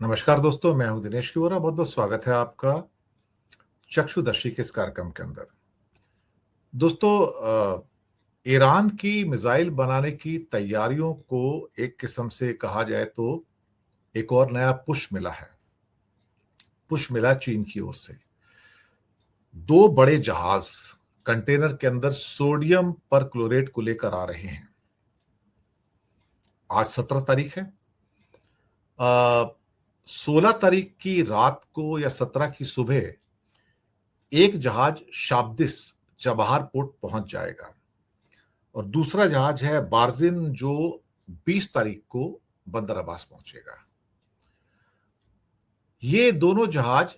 नमस्कार दोस्तों, मैं हूं दिनेश किवरा। बहुत बहुत स्वागत है आपका चक्षुदर्शी के इस कार्यक्रम के अंदर। दोस्तों, ईरान की मिसाइल बनाने की तैयारियों को एक किस्म से कहा जाए तो एक और नया पुश मिला है। पुश मिला चीन की ओर से। दो बड़े जहाज कंटेनर के अंदर सोडियम परक्लोरेट को लेकर आ रहे हैं। आज 17 तारीख है। 16 तारीख की रात को या 17 की सुबह एक जहाज शाब्दिस चबाहार पोर्ट पहुंच जाएगा और दूसरा जहाज है बार्जिन जो 20 तारीख को बंदर अब्बास पहुंचेगा। ये दोनों जहाज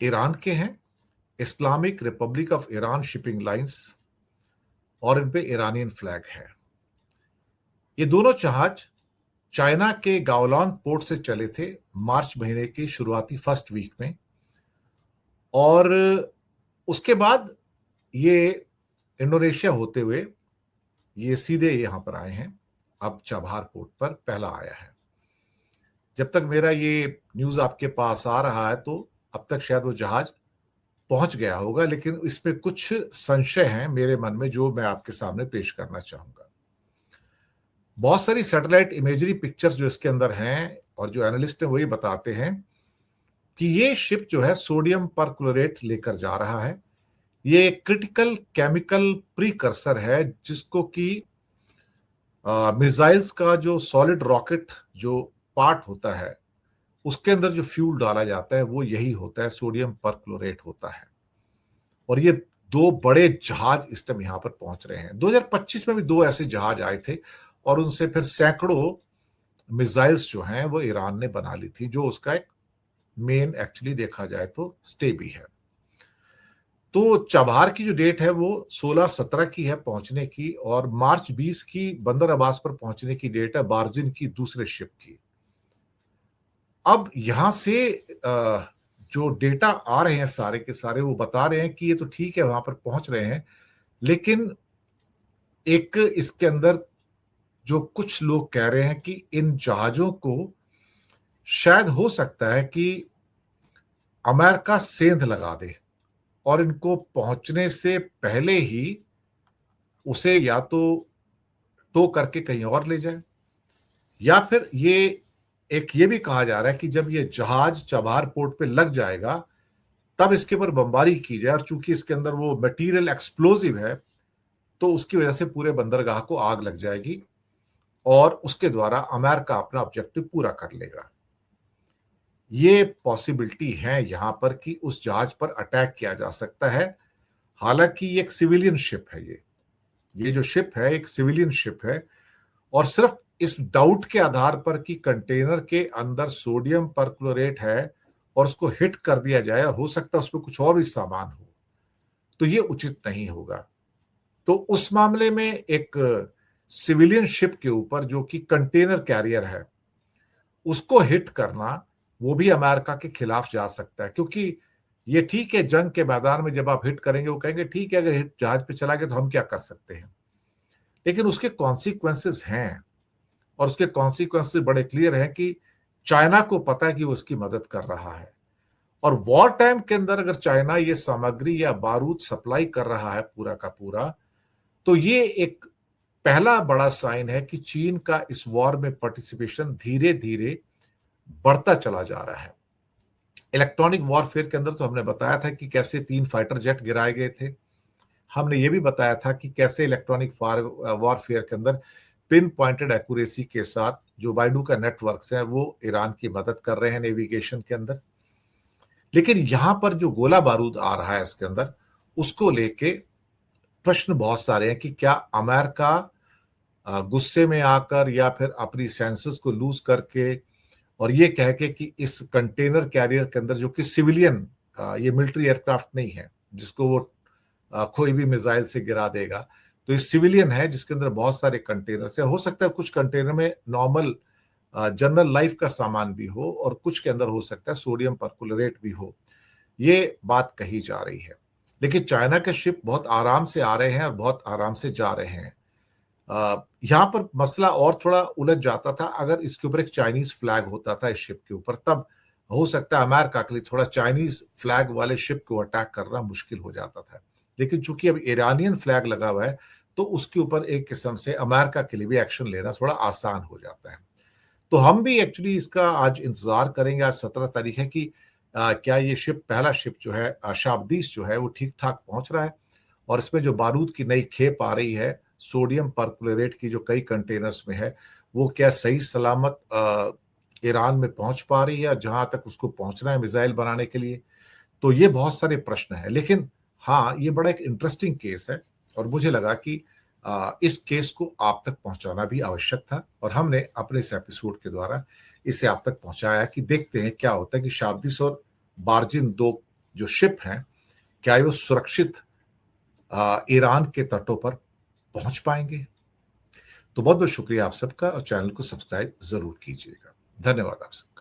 ईरान के हैं, Islamic Republic of Iran shipping lines, और इन पे ईरानियन फ्लैग है। ये दोनों जहाज चाइना के गावलान पोर्ट से चले थे मार्च महीने की शुरुआती फर्स्ट वीक में, और उसके बाद ये इंडोनेशिया होते हुए ये सीधे यहां पर आए हैं। अब चबाहार पोर्ट पर पहला आया है। जब तक मेरा ये न्यूज आपके पास आ रहा है तो अब तक शायद वो जहाज पहुंच गया होगा, लेकिन इसमें कुछ संशय हैं मेरे मन में जो मैं आपके सामने पेश करना चाहूंगा। बहुत सारी सैटेलाइट इमेजरी पिक्चर्स जो इसके अंदर हैं और जो एनालिस्ट हैं वही बताते हैं कि ये शिप जो है सोडियम परक्लोरेट लेकर जा रहा है। ये क्रिटिकल केमिकल प्रीकर्सर है जिसको कि मिसाइल्स का जो सॉलिड रॉकेट जो पार्ट होता है उसके अंदर जो फ्यूल डाला जाता है वो यही होता है, सोडियम परक्लोरेट होता है। और ये दो बड़े जहाज इस टाइम यहां पर पहुंच रहे हैं। 2025 में भी दो ऐसे जहाज आए थे और उनसे फिर सैकड़ों मिसाइल्स जो हैं वो ईरान ने बना ली थी, जो उसका एक मेन एक्चुअली देखा जाए तो स्टे भी है। तो चबाहार की जो डेट है वो 16 और 17 की है पहुंचने की, और मार्च 20 की बंदर अब्बास पर पहुंचने की डेट है बार्जिन की दूसरे शिप की। अब यहां से जो डेटा आ रहे हैं सारे के सारे वो बता रहे हैं कि ये तो ठीक है वहां पर पहुंच रहे हैं, लेकिन एक इसके अंदर जो कुछ लोग कह रहे हैं कि इन जहाजों को शायद हो सकता है कि अमेरिका सेंध लगा दे और इनको पहुंचने से पहले ही उसे या तो टो करके कहीं और ले जाए, या फिर ये भी कहा जा रहा है कि जब ये जहाज चबाहार पोर्ट पे लग जाएगा तब इसके ऊपर बमबारी की जाए, और चूंकि इसके अंदर वो मटेरियल एक्सप्लोजिव है तो उसकी वजह से पूरे बंदरगाह को आग लग जाएगी और उसके द्वारा अमेरिका अपना ऑब्जेक्टिव पूरा कर लेगा। ये पॉसिबिलिटी है यहां पर कि उस जहाज पर अटैक किया जा सकता है। हालांकि ये एक सिविलियन शिप है। ये जो शिप है एक सिविलियन शिप है, और सिर्फ इस डाउट के आधार पर कि कंटेनर के अंदर सोडियम परक्लोरेट है और उसको हिट कर दिया जाए और हो सकता है उसमें कुछ और भी सामान हो, तो ये उचित नहीं होगा। तो उस मामले में एक सिविलियन शिप के ऊपर जो कि कंटेनर कैरियर है उसको हिट करना वो भी अमेरिका के खिलाफ जा सकता है, क्योंकि ये ठीक है जंग के मैदान में जब आप हिट करेंगे वो कहेंगे ठीक है अगर हिट जहाज पे चला गया तो हम क्या कर सकते हैं, लेकिन उसके कॉन्सिक्वेंसेस हैं और उसके कॉन्सिक्वेंसेस बड़े क्लियर हैं कि चाइना को पता है कि वो उसकी मदद कर रहा है, और वॉर टाइम के अंदर अगर चाइना ये सामग्री या बारूद सप्लाई कर रहा है पूरा का पूरा, तो ये एक पहला बड़ा साइन है कि चीन का इस वॉर में पार्टिसिपेशन धीरे धीरे बढ़ता चला जा रहा है। इलेक्ट्रॉनिक वॉरफेयर के अंदर तो हमने बताया था कि कैसे 3 फाइटर जेट गिराए गए थे। हमने ये भी बताया था कि कैसे इलेक्ट्रॉनिक वॉरफेयर के अंदर पिन पॉइंटेड एक्यूरेसी के साथ जो बाइडू का नेटवर्क्स है वो ईरान की मदद कर रहे हैं नेविगेशन के अंदर। लेकिन यहां पर जो गोला बारूद आ रहा है इसके अंदर, उसको लेके प्रश्न बहुत सारे हैं कि क्या अमेरिका गुस्से में आकर या फिर अपनी सेंसेस को लूज करके और ये कह के कि इस कंटेनर कैरियर के अंदर जो कि सिविलियन ये मिलिट्री एयरक्राफ्ट नहीं है जिसको वो कोई भी मिसाइल से गिरा देगा, तो ये सिविलियन है जिसके अंदर बहुत सारे कंटेनर है। हो सकता है कुछ कंटेनर में नॉर्मल जनरल लाइफ का सामान भी हो और कुछ के अंदर हो सकता है सोडियम परक्लोरेट भी हो, ये बात कही जा रही है। लेकिन चाइना के शिप बहुत आराम से आ रहे हैं और बहुत आराम से जा रहे हैं। यहाँ पर मसला और थोड़ा उलझ जाता था अगर इसके ऊपर एक चाइनीज फ्लैग होता था इस शिप के ऊपर, तब हो सकता है अमेरिका के लिए थोड़ा चाइनीज फ्लैग वाले शिप को अटैक करना मुश्किल हो जाता था। लेकिन चूंकि अब ईरानियन फ्लैग लगा हुआ है तो उसके ऊपर एक किस्म से अमेरिका के लिए भी एक्शन लेना थोड़ा आसान हो जाता है। तो हम भी एक्चुअली इसका आज इंतजार करेंगे। आज 17 तारीख है कि क्या ये शिप, पहला शिप जो है शाबदीस जो है वो ठीक ठाक पहुंच रहा है और इसमें जो बारूद की नई खेप आ रही है सोडियम परक्लोरेट की जो कई कंटेनर्स में है, वो क्या सही सलामत ईरान में पहुंच पा रही है जहां तक उसको पहुंचना है मिसाइल बनाने के लिए। तो ये बहुत सारे प्रश्न हैं, लेकिन हाँ, ये बड़ा एक इंटरेस्टिंग केस है और मुझे लगा कि इस केस को आप तक पहुंचाना भी आवश्यक था और हमने अपने इस एपिसोड के द्वारा इसे आप तक पहुंचाया कि देखते हैं क्या होता है कि शाबदिस और बार्जिन दो जो शिप हैं, क्या वो सुरक्षित ईरान के तटों पर पहुंच पाएंगे। तो बहुत बहुत शुक्रिया आप सबका और चैनल को सब्सक्राइब जरूर कीजिएगा। धन्यवाद आप सबका।